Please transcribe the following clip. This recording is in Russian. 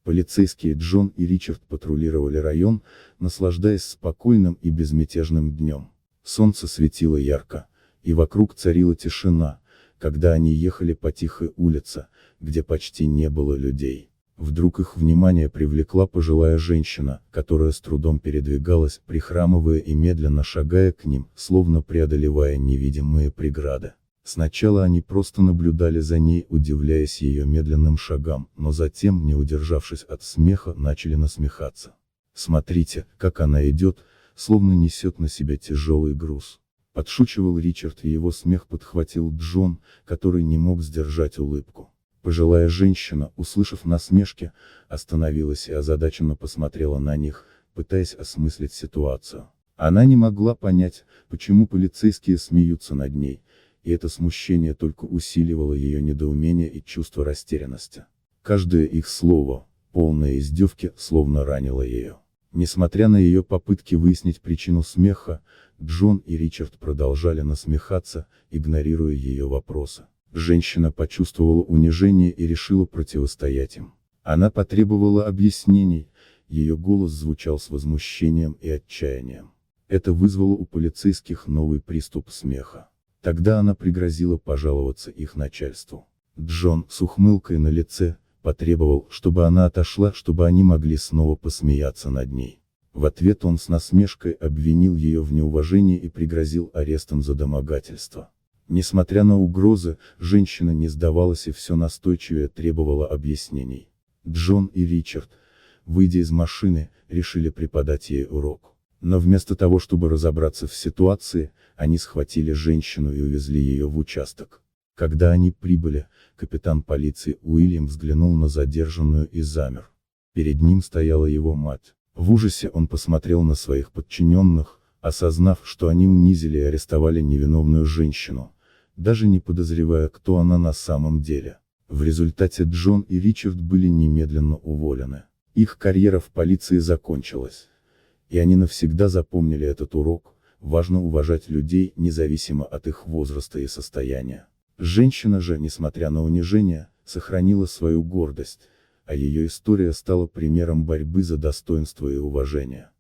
Полицейские Джон и Ричард патрулировали район, наслаждаясь спокойным и безмятежным днем. Солнце светило ярко, и вокруг царила тишина, когда они ехали по тихой улице, где почти не было людей. Вдруг их внимание привлекла пожилая женщина, которая с трудом передвигалась, прихрамывая и медленно шагая к ним, словно преодолевая невидимые преграды. Сначала они просто наблюдали за ней, удивляясь ее медленным шагам, но затем, не удержавшись от смеха, начали насмехаться. «Смотрите, как она идет, словно несет на себя тяжелый груз», — подшучивал Ричард, и его смех подхватил Джон, который не мог сдержать улыбку. Пожилая женщина, услышав насмешки, остановилась и озадаченно посмотрела на них, пытаясь осмыслить ситуацию. Она не могла понять, почему полицейские смеются над ней, и это смущение только усиливало ее недоумение и чувство растерянности. Каждое их слово, полное издевки, словно ранило ее. Несмотря на ее попытки выяснить причину смеха, Джон и Ричард продолжали насмехаться, игнорируя ее вопросы. Женщина почувствовала унижение и решила противостоять им. Она потребовала объяснений, ее голос звучал с возмущением и отчаянием. Это вызвало у полицейских новый приступ смеха. Тогда она пригрозила пожаловаться их начальству. Джон, с ухмылкой на лице, потребовал, чтобы она отошла, чтобы они могли снова посмеяться над ней. В ответ он с насмешкой обвинил ее в неуважении и пригрозил арестом за домогательство. Несмотря на угрозы, женщина не сдавалась и все настойчивее требовала объяснений. Джон и Ричард, выйдя из машины, решили преподать ей урок. Но вместо того, чтобы разобраться в ситуации, они схватили женщину и увезли ее в участок. Когда они прибыли, капитан полиции Уильям взглянул на задержанную и замер. Перед ним стояла его мать. В ужасе он посмотрел на своих подчиненных, осознав, что они унизили и арестовали невиновную женщину, даже не подозревая, кто она на самом деле. В результате Джон и Ричард были немедленно уволены. Их карьера в полиции закончилась. И они навсегда запомнили этот урок: важно уважать людей, независимо от их возраста и состояния. Женщина же, несмотря на унижение, сохранила свою гордость, а ее история стала примером борьбы за достоинство и уважение.